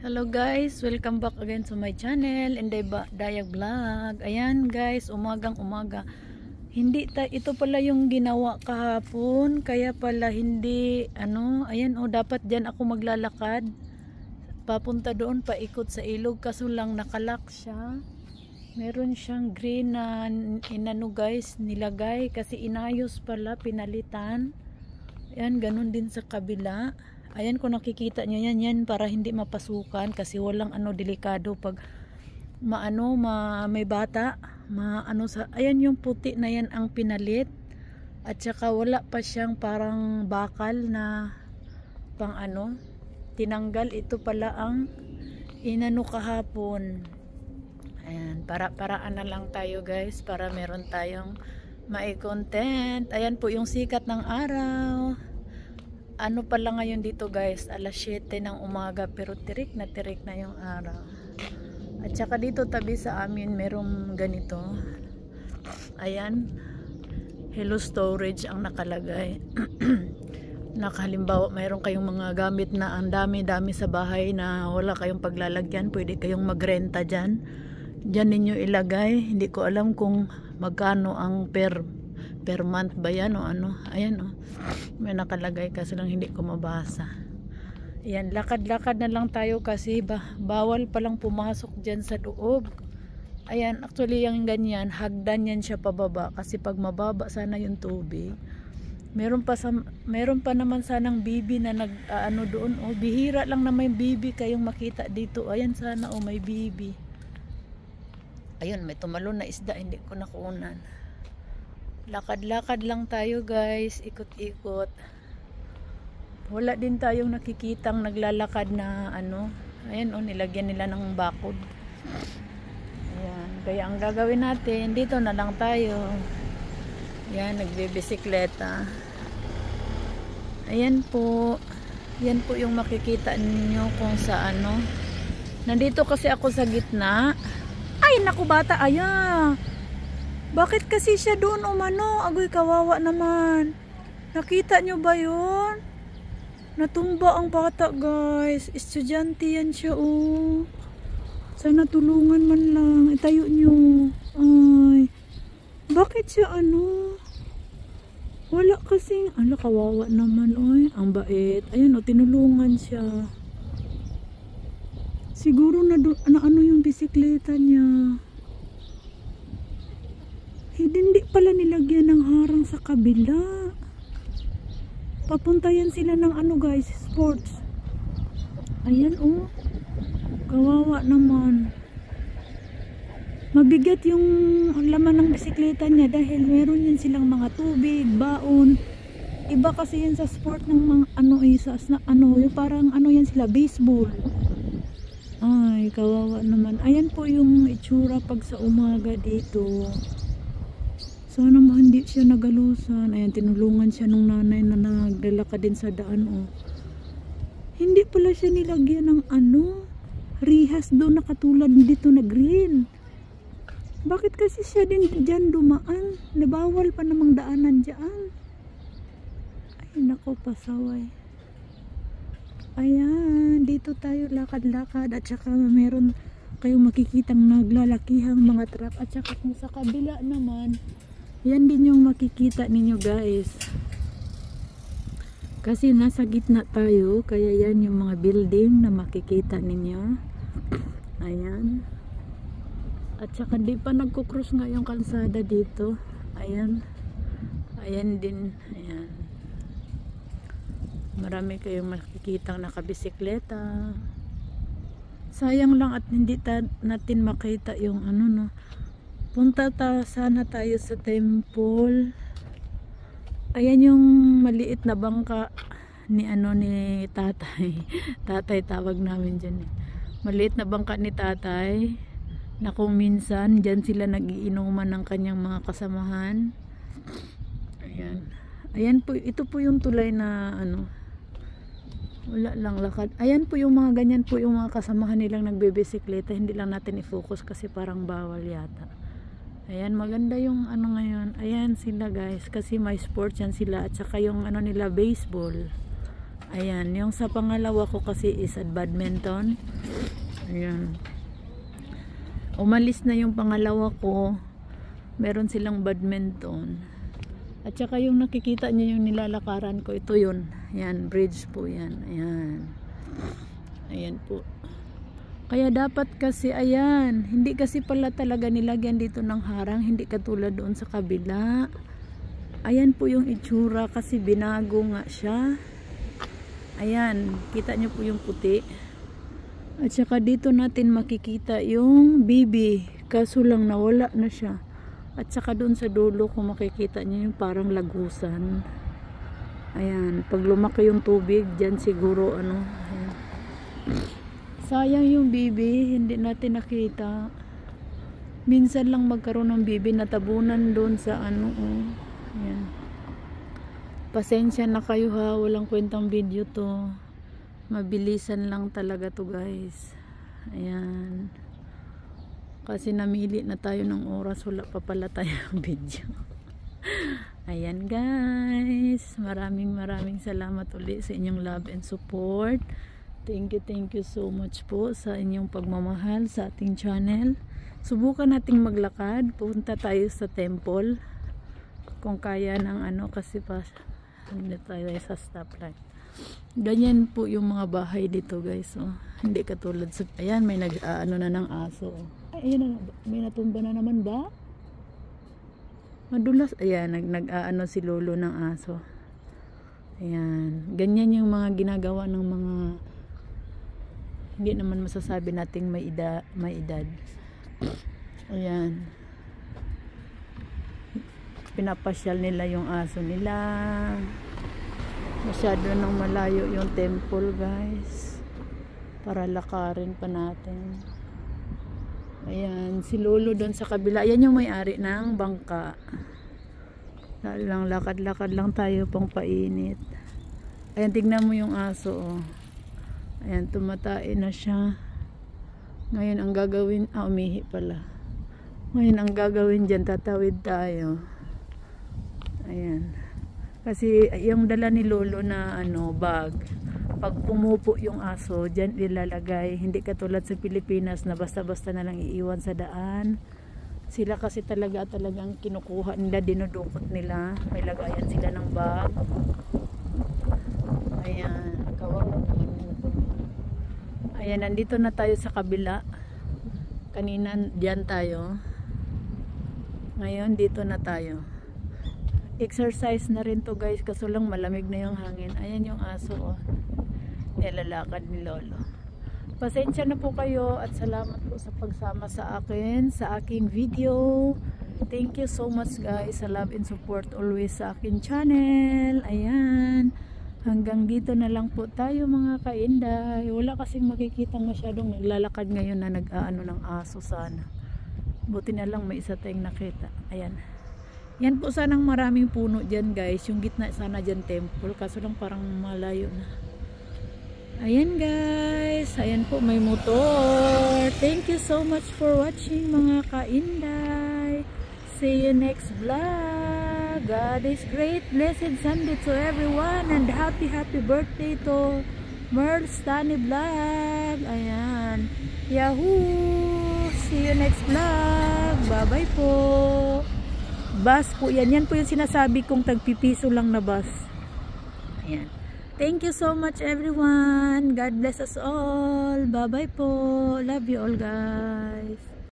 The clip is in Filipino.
Hello guys, welcome back again to my channel, Inday Dayag Vlog. Ayan guys, umagang umaga. Ito pala yung ginawa kahapon, kaya pala hindi ayan dapat diyan ako maglalakad. Papunta doon paikot sa ilog kaso lang nakalak siya. Meron siyang green na guys, nilagay kasi inayos pala, pinalitan. Ayan, ganun din sa kabila. Ayan, kung nakikita nyo yan para hindi mapasukan kasi walang delikado pag may bata, ayan yung puti na yan ang pinalit at saka wala pa siyang parang bakal na pang tinanggal. Ito pala ang kahapon. Ayan, paraan na lang tayo guys para meron tayong mai-content. Ayan po yung sikat ng araw. Pala ngayon dito guys, alas 7 ng umaga pero tirik na yung araw. At saka dito tabi sa amin merong ganito. Ayan, Hello Storage ang nakalagay. Nakahalimbawa mayroon kayong mga gamit na ang dami-dami sa bahay na wala kayong paglalagyan, pwede kayong magrenta dyan. Dyan ninyo ilagay. Hindi ko alam kung magkano ang per month ba yan o ayan may nakalagay kasi lang hindi ko mabasa. Ayan, lakad-lakad na lang tayo kasi bawal palang pumasok dyan sa loob. Ayan, actually yung ganyan hagdan yan siya pababa kasi pag mababa sana yung tubig. Meron pa naman sanang bibi na doon. Bihira lang na may bibi kayong makita dito. Ayan, sana may bibi. Ayun, may tumalon na isda, hindi ko nakunan. Lakad-lakad lang tayo guys, ikot-ikot. Wala din tayong nakikitang naglalakad na ayan nilagyan nila ng bakod. Ayan, kaya ang gagawin natin, dito na lang tayo. Ayan, nagbibisikleta. Ayan po. Yan po yung makikita ninyo kung sa nandito kasi ako sa gitna. Ay, naku bata, ayan. Bakit kasi siya doon Agoy, kawawa naman. Nakita nyo ba yun? Natumba ang bata guys. Estudyante yan siya Sana tulungan man lang. Itayo nyo. Ay. Bakit siya wala kasing kawawa naman ang bait. Ayun tinulungan siya. Siguro na yung bisikleta niya. Hindi pala nilagyan ng harang sa kabila. Papuntayan sila ng guys, sports. Ayan kawawa naman. Mabigat yung laman ng bisikleta niya dahil meron yan silang mga tubig, baon. Iba kasi yan sa sport ng mga yung parang yan sila, baseball. Ay, kawawa naman. Ayan po yung itsura pag sa umaga dito. Sana hindi siya nagalusan. Ayan, tinulungan siya nung nanay na naglalakad din sa daan Hindi pala siya nilagyan ng rihas doon na katulad dito na green. Bakit kasi siya din dyan dumaan? Nabawal pa namang daanan dyan. Ay, nako, pasaway. Ayan, dito tayo lakad-lakad at saka meron kayong makikitang naglalakihang mga truck at saka kung sa kabila naman yan din yung makikita ninyo guys. Kasi nasa gitna tayo, kaya yan yung mga building na makikita ninyo. Ayan. At saka di pa nagko-cross nga yung kalsada dito. Ayan. Ayan din. Ayan. Marami kayong makikitang nakabisikleta. Sayang lang at hindi natin makita yung punta sana tayo sa temple. Ayan yung maliit na bangka ni ni tatay. Tatay tawag namin dyan Maliit na bangka ni tatay na kung minsan dyan sila nagiinuman ng kanyang mga kasamahan. Ayan. Ayan po, ito po yung tulay na wala lang lakad. Ayan po yung mga ganyan po yung mga kasamahan nilang nagbebisikleta. Hindi lang natin i-focus kasi parang bawal yata. Ayan, maganda yung ngayon. Ayan sila guys, kasi may sports yan sila at saka yung nila baseball. Ayan, yung sa pangalawa ko kasi is at badminton. Ayan. Umalis na yung pangalawa ko. Meron silang badminton. At saka yung nakikita niyo yung nilalakaran ko, ito yun. Ayan, bridge po yan. Ayan. Ayan po. Kaya dapat kasi, ayan, hindi kasi pala talaga nilagyan dito ng harang, hindi katulad doon sa kabila. Ayan po yung itsura kasi binago nga siya. Ayan, kita nyo po yung puti. At saka dito natin makikita yung bibi, kaso lang nawala na siya. At saka doon sa dulo kung makikita nyo yung parang lagusan. Ayan, pag lumaki yung tubig, dyan siguro ano, ayan. Sayang yung bibi, hindi natin nakita. Minsan lang magkaroon ng bibi, natabunan doon sa ano. Ayan. Pasensya na kayo ha, walang kwentang video to. Mabilisan lang talaga to guys. Ayan. Kasi namili na tayo ng oras, wala pa pala tayong video. Ayan guys, maraming salamat ulit sa inyong love and support. Thank you so much po sa inyong pagmamahal sa ating channel. Subukan nating maglakad, punta tayo sa temple kung kaya ng ano, kasi pa hindi tayo sa stoplight. Ganyan po yung mga bahay dito guys, oh. Hindi katulad sa, ayan, may nag-ano na ng aso. Ay, ayan na, may natumba na naman ba? Madulas, ayan, nag-ano si lolo ng aso. Ayan, ganyan yung mga ginagawa ng mga, hindi naman masasabi nating may edad. Ayan. Pinapasyal nila yung aso nila. Masyado nang malayo yung temple guys. Para lakarin pa natin. Ayan. Si lolo doon sa kabila. Ayan yung may-ari ng bangka. Lang lakad-lakad lang tayo pang painit. Ayan, tignan mo yung aso, oh. Ayan, tumatain na siya. Ngayon ang gagawin, umihi pala. Ngayon ang gagawin dyan, tatawid tayo. Ayan. Kasi yung dala ni lolo na ano, bag. Pag pumupo yung aso, dyan ilalagay. Hindi katulad sa Pilipinas na basta-basta na lang iiwan sa daan. Sila kasi talagang kinukuha nila, dinudukot nila. May lagayan sila ng bag. Ayan, kawawa naman. Ayan, nandito na tayo sa kabila. Kanina diyan tayo. Ngayon dito na tayo. Exercise na rin to guys, kaso lang malamig na yung hangin. Ayan yung aso, oh. Nilalakad ni lolo. Pasensya na po kayo at salamat po sa pagsama sa akin sa aking video. Thank you so much guys sa love and support always sa akin channel. Ayan. Hanggang dito na lang po tayo mga kainday. Wala kasing makikita masyadong naglalakad ngayon na nag-aano ng aso sana. Buti na lang may isa tayong nakita. Ayan. Yan po sanang maraming puno dyan guys. Yung gitna sana dyan temple. Kaso lang parang malayo na. Ayan guys. Ayan po, may motor. Thank you so much for watching mga kainday. See you next vlog. God is great. Blessed Sunday to everyone. And happy birthday to Merl Stani Vlog. Ayan. Yahoo! See you next vlog. Bye-bye po. Bus po yan. Yan po yung sinasabi kong tagpipiso lang na bus. Ayan. Thank you so much everyone. God bless us all. Bye-bye po. Love you all guys.